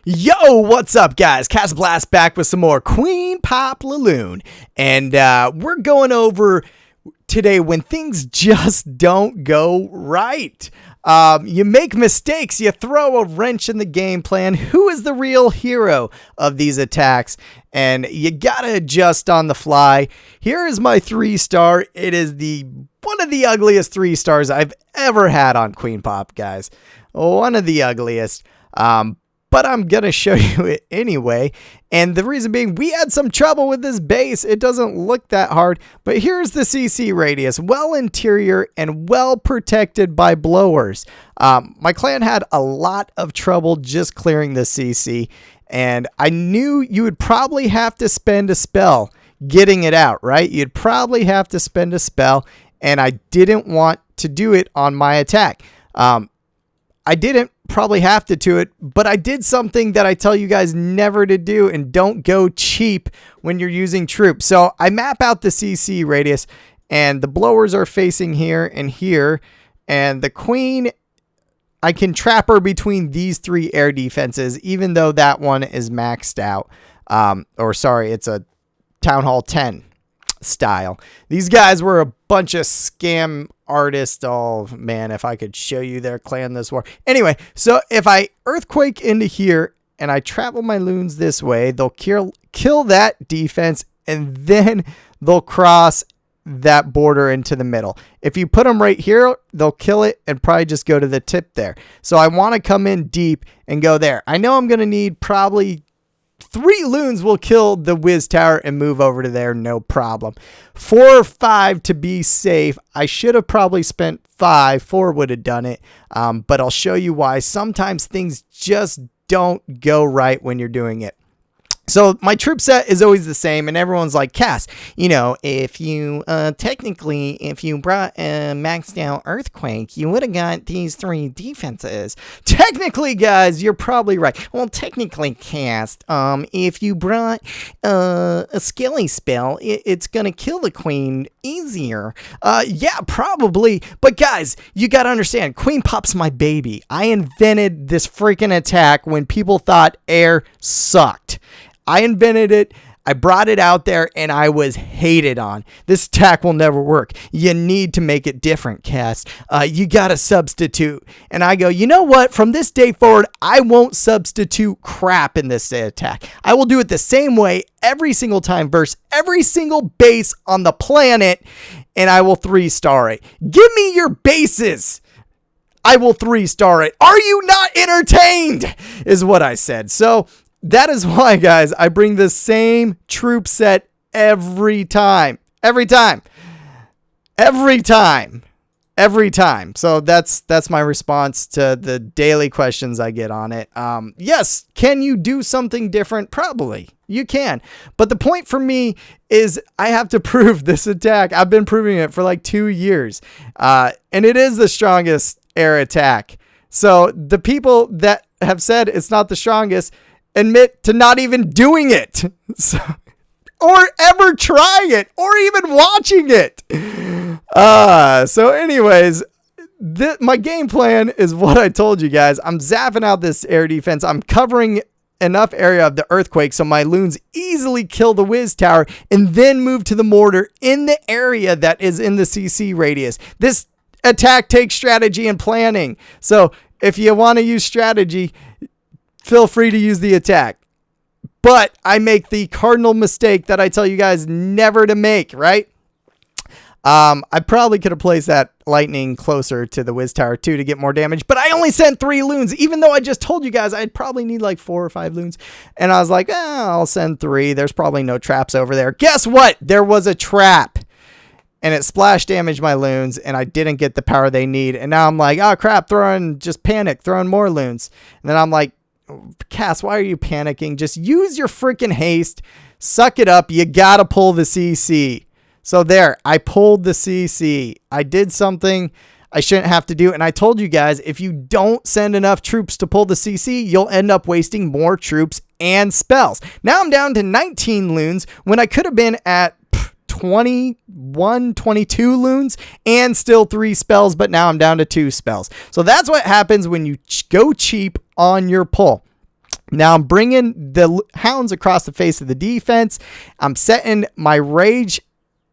Yo, what's up, guys? Cast Blast back with some more Queen Pop LaLoon. And we're going over today when things just don't go right. You make mistakes, you throw a wrench in the game plan. Who is the real hero of these attacks? And you gotta adjust on the fly. Here is my 3-star. It is one of the ugliest 3-stars I've ever had on Queen Pop, guys. One of the ugliest. But I'm going to show you it anyway. And the reason being, we had some trouble with this base. It doesn't look that hard. But here's the CC radius. Well interior and well protected by blowers. My clan had a lot of trouble just clearing the CC. And I knew you would probably have to spend a spell getting it out, right? You'd probably have to spend a spell. And I didn't want to do it on my attack. I didn't probably have to do it, but I did something that I tell you guys never to do, and don't go cheap when you're using troops. So I map out the CC radius, and the blowers are facing here and here, and the queen, I can trap her between these 3 air defenses, even though that one is maxed out. It's a Town Hall 10 style. These guys were a bunch of scam artists. Oh man, if I could show you their clan this war. Anyway, so if I earthquake into here and I travel my loons this way, they'll kill that defense, and then they'll cross that border into the middle. If you put them right here, they'll kill it and probably just go to the tip there. So I want to come in deep and go there. I know I'm going to need probably 3 loons will kill the Wiz Tower and move over to there, no problem. 4 or 5 to be safe. I should have probably spent 5. 4 would have done it, but I'll show you why. Sometimes things just don't go right when you're doing it. So my troop set is always the same, and everyone's like, Cass, if you if you brought a maxed out Earthquake, you would have got these 3 defenses. Technically, guys, you're probably right. Well, technically, Cass, if you brought a Skelly spell, it's going to kill the queen easier. Yeah, probably. But guys, you got to understand, Queen Pop's my baby. I invented this freaking attack when people thought air sucked. I invented it, I brought it out there, and I was hated on. This attack will never work. You need to make it different, Cass. You got to substitute. And I go, you know what? From this day forward, I won't substitute crap in this attack. I will do it the same way every single time versus every single base on the planet, and I will 3-star it. Give me your bases. I will 3-star it. Are you not entertained? Is what I said. So that is why, guys, I bring the same troop set every time. Every time. So that's my response to the daily questions I get on it. Yes, can you do something different? Probably. You can. But the point for me is I have to prove this attack. I've been proving it for like 2 years. And it is the strongest air attack. So the people that have said it's not the strongest admit to not even doing it, or ever trying it, or even watching it. So anyways, my game plan is what I told you guys. I'm zapping out this air defense. I'm covering enough area of the earthquake so my loons easily kill the Wiz Tower, and then move to the mortar in the area that is in the CC radius. This attack takes strategy and planning. So if you want to use strategy, feel free to use the attack. But I make the cardinal mistake that I tell you guys never to make, right? I probably could have placed that lightning closer to the Wiz Tower too to get more damage, but I only sent 3 loons, even though I just told you guys I'd probably need like 4 or 5 loons. And I was like, I'll send 3. There's probably no traps over there. Guess what? There was a trap. And it splash damaged my loons, and I didn't get the power they need. And now I'm like, oh crap, throwing more loons. And then I'm like, Cass, why are you panicking? Just use your freaking haste. Suck it up. You got to pull the CC. So there, I pulled the CC. I did something I shouldn't have to do. And I told you guys, if you don't send enough troops to pull the CC, you'll end up wasting more troops and spells. Now I'm down to 19 loons when I could have been at 21, 22 loons and still 3 spells, but now I'm down to 2 spells. So that's what happens when you go cheap on your pull. Now I'm bringing the hounds across the face of the defense. I'm setting my rage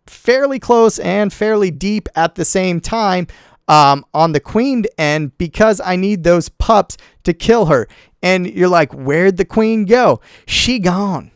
fairly close and fairly deep at the same time on the queen end because I need those pups to kill her. And you're like, where'd the queen go? She gone.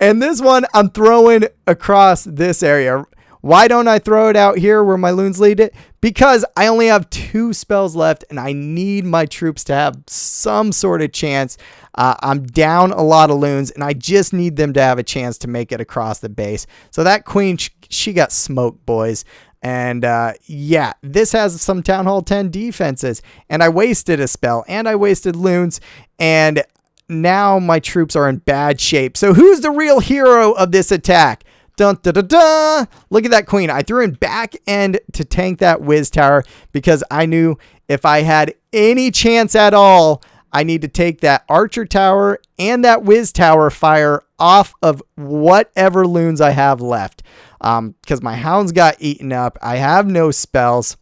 And this one I'm throwing across this area. Why don't I throw it out here where my loons lead it? Because I only have 2 spells left and I need my troops to have some sort of chance. I'm down a lot of loons and I just need them to have a chance to make it across the base. So that queen, she got smoked, boys. And yeah, this has some Town Hall 10 defenses. And I wasted a spell and I wasted loons. And now my troops are in bad shape. So who's the real hero of this attack? Dun, dun, dun, dun. Look at that queen. I threw in back end to tank that whiz tower because I knew if I had any chance at all, I need to take that archer tower and that whiz tower fire off of whatever loons I have left. Because my hounds got eaten up. I have no spells.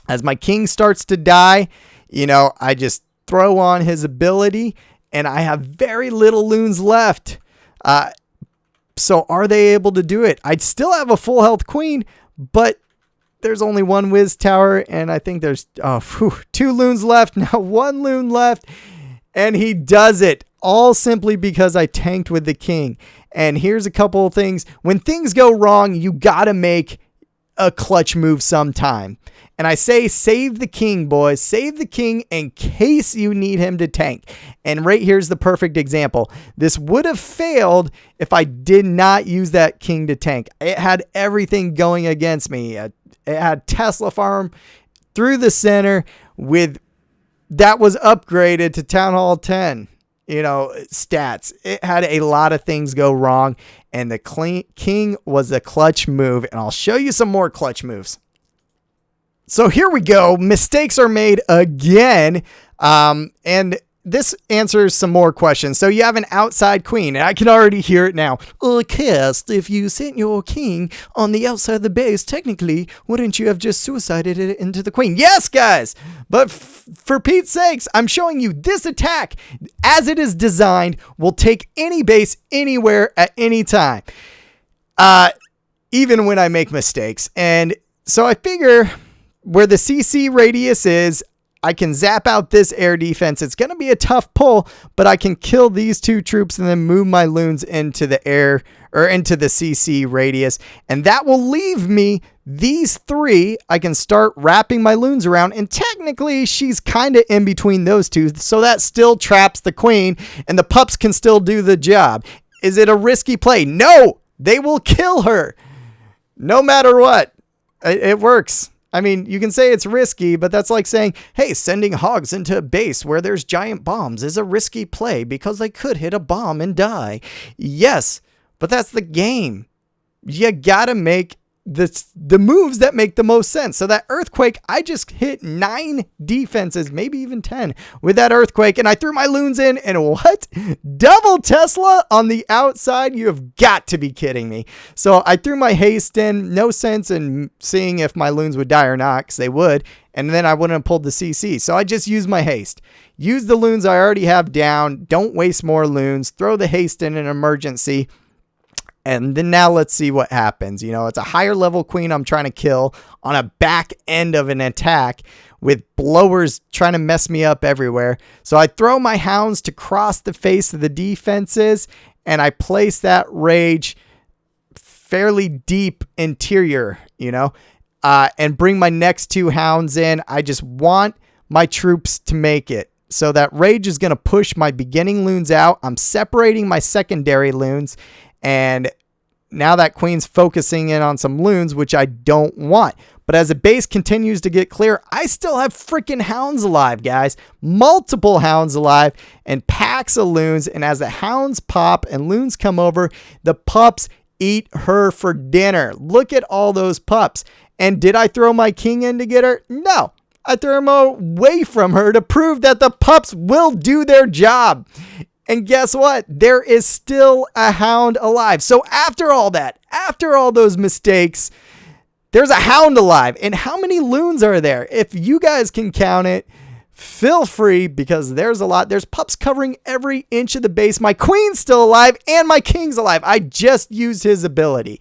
As my king starts to die, I just throw on his ability and I have very little loons left. So are they able to do it? I'd still have a full health queen, but there's only 1 whiz tower, and I think there's 2 loons left. Now 1 loon left, and he does it all simply because I tanked with the king. And here's a couple of things. When things go wrong, you got to make a clutch move sometime. And I say save the king, boys. Save the king in case you need him to tank. And right here's the perfect example. This would have failed if I did not use that king to tank. It had everything going against me. It had Tesla farm through the center that was upgraded to Town Hall 10. Stats. It had a lot of things go wrong. And the king was a clutch move. And I'll show you some more clutch moves. So here we go. Mistakes are made again. And this answers some more questions. So you have an outside queen, and I can already hear it now. Cast, if you sent your king on the outside of the base, technically, wouldn't you have just suicided it into the queen? Yes, guys. But for Pete's sakes, I'm showing you this attack, as it is designed, will take any base anywhere at any time. Even when I make mistakes. And so I figure where the CC radius is, I can zap out this air defense. It's going to be a tough pull, but I can kill these 2 troops and then move my loons into the air or into the CC radius. And that will leave me these 3. I can start wrapping my loons around. And technically, she's kind of in between those 2. So that still traps the queen and the pups can still do the job. Is it a risky play? No, they will kill her no matter what. It works. I mean, you can say it's risky, but that's like saying, hey, sending hogs into a base where there's giant bombs is a risky play because they could hit a bomb and die. Yes, but that's the game. You gotta make the moves that make the most sense. So that earthquake, I just hit 9 defenses, maybe even 10 with that earthquake. And I threw my loons in and what? Double Tesla on the outside? You have got to be kidding me. So I threw my haste in. No sense in seeing if my loons would die or not, because they would. And then I wouldn't have pulled the CC. So I just used my haste. Use the loons I already have down. Don't waste more loons. Throw the haste in an emergency. And then now let's see what happens. It's a higher level queen I'm trying to kill on a back end of an attack with blowers trying to mess me up everywhere. So I throw my hounds to cross the face of the defenses and I place that rage fairly deep interior, and bring my next 2 hounds in. I just want my troops to make it. So that rage is going to push my beginning loons out. I'm separating my secondary loons. And now that queen's focusing in on some loons, which I don't want. But as the base continues to get clear, I still have freaking hounds alive, guys. Multiple hounds alive and packs of loons. And as the hounds pop and loons come over, the pups eat her for dinner. Look at all those pups. And did I throw my king in to get her? No. I threw him away from her to prove that the pups will do their job. And guess what? There is still a hound alive. So after all that, after all those mistakes, there's a hound alive. And how many loons are there? If you guys can count it, feel free, because there's a lot. There's pups covering every inch of the base. My queen's still alive and my king's alive. I just used his ability.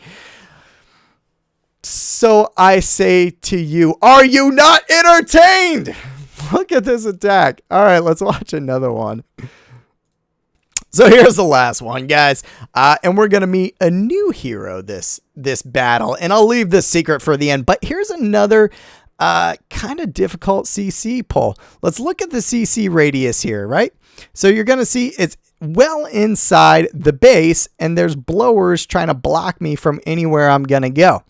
So I say to you, are you not entertained? Look at this attack. All right, let's watch another one. So here's the last one, guys. And we're going to meet a new hero this battle. And I'll leave this secret for the end. But here's another kind of difficult CC pull. Let's look at the CC radius here, right? So you're going to see it's well inside the base. And there's blowers trying to block me from anywhere I'm going to go.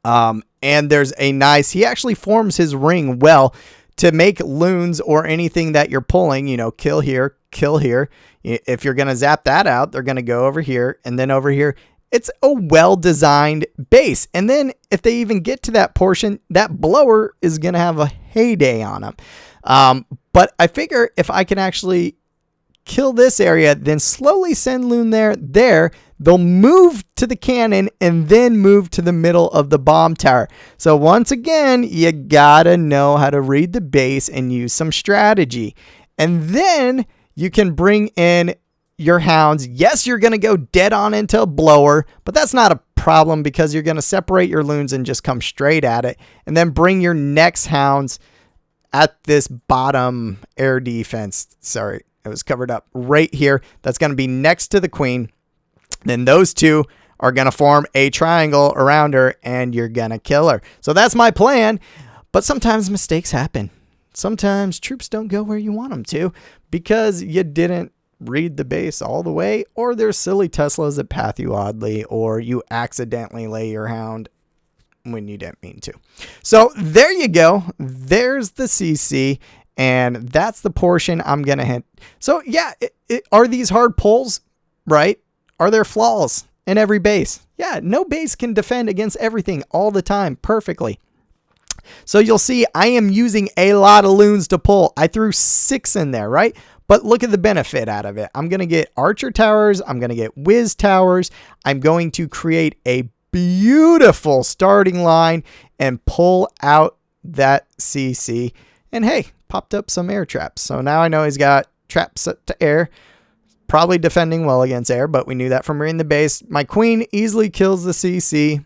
And there's a nice... He actually forms his ring well to make loons or anything that you're pulling, you know, kill here, kill here. If you're going to zap that out, they're going to go over here and then over here. It's a well-designed base. And then if they even get to that portion, that blower is going to have a heyday on them. But I figure if I can actually kill this area, then slowly send loon there, they'll move to the cannon and then move to the middle of the bomb tower. So once again, you gotta know how to read the base and use some strategy. And then you can bring in your hounds. Yes, you're going to go dead on into a blower, but that's not a problem because you're going to separate your loons and just come straight at it. And then bring your next hounds at this bottom air defense. Sorry, it was covered up right here. That's going to be next to the queen. Then those two are going to form a triangle around her and you're going to kill her. So that's my plan. But sometimes mistakes happen. Sometimes troops don't go where you want them to because you didn't read the base all the way, or there's silly Teslas that path you oddly, or you accidentally lay your hound when you didn't mean to. So there you go. There's the CC, and that's the portion I'm going to hit. So yeah, are these hard pulls, right? Are there flaws in every base? Yeah, no base can defend against everything all the time perfectly. So you'll see I am using a lot of loons to pull. I threw 6 in there, right? But look at the benefit out of it. I'm going to get archer towers. I'm going to get whiz towers. I'm going to create a beautiful starting line and pull out that CC. And hey, popped up some air traps. So now I know he's got traps set to air. Probably defending well against air, but we knew that from reading the base. My queen easily kills the CC.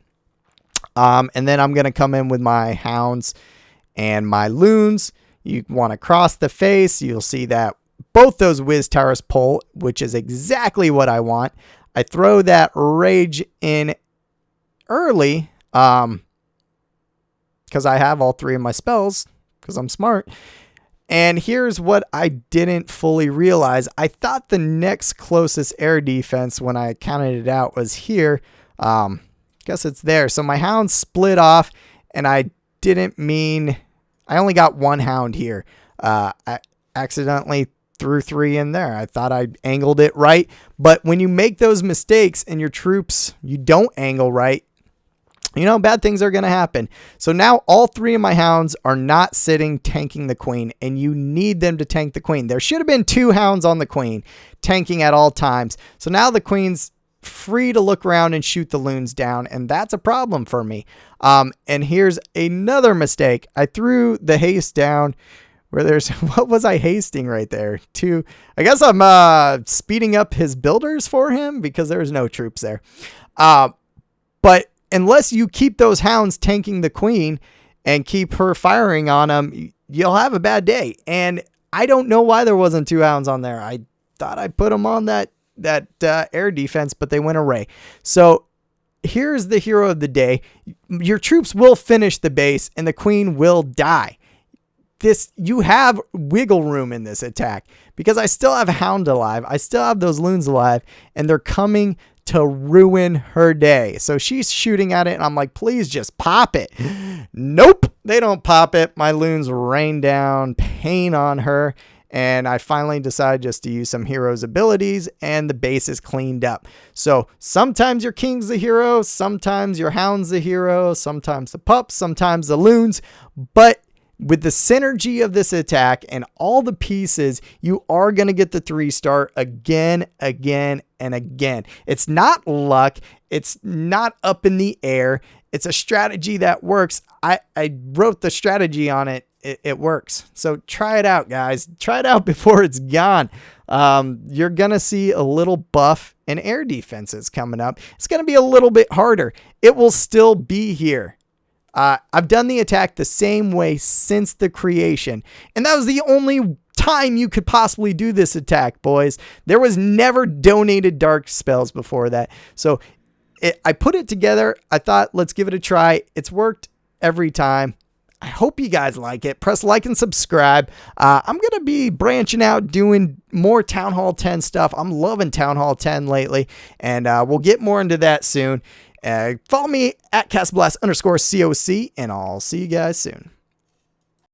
And then I'm going to come in with my hounds and my loons. You want to cross the face. You'll see that both those whiz towers pull, which is exactly what I want. I throw that rage in early because I have all 3 of my spells because I'm smart. And here's what I didn't fully realize. I thought the next closest air defense when I counted it out was here. Guess it's there. So my hound split off and I didn't mean, I only got 1 hound here. I accidentally threw 3 in there. I thought I angled it right. But when you make those mistakes and your troops, you don't angle right, you know, bad things are going to happen. So now all 3 of my hounds are not sitting tanking the queen, and you need them to tank the queen. There should have been 2 hounds on the queen tanking at all times. So now the queen's free to look around and shoot the loons down, and that's a problem for me. And here's another mistake. I threw the haste down where there's, what was I hasting right there? I guess I'm speeding up his builders for him because there's no troops there. But unless you keep those hounds tanking the queen and keep her firing on them, you'll have a bad day. And I don't know why there wasn't 2 hounds on there. I thought I put them on that air defense, but they went array. So here's the hero of the day. Your troops will finish the base and the queen will die. You have wiggle room in this attack because I still have a hound alive. I still have those loons alive, and they're coming to ruin her day. So she's shooting at it and I'm like, please just pop it. Nope, they don't pop it. My loons rain down pain on her. And I finally decide just to use some hero's abilities and the base is cleaned up. So sometimes your king's the hero, sometimes your hound's the hero, sometimes the pups, sometimes the loons. But with the synergy of this attack and all the pieces, you are going to get the 3-star again, and again. It's not luck. It's not up in the air. It's a strategy that works. I wrote the strategy on it it works. So try it out, guys. Try it out before it's gone. You're going to see a little buff in air defenses coming up. It's going to be a little bit harder. It will still be here. I've done the attack the same way since the creation, and that was the only time you could possibly do this attack, boys. There was never donated dark spells before that. So I put it together. I thought, let's give it a try. It's worked every time. I hope you guys like it. Press like and subscribe. I'm going to be branching out, doing more Town Hall 10 stuff. I'm loving Town Hall 10 lately, and we'll get more into that soon. Follow me at CastleBlast_COC, and I'll see you guys soon.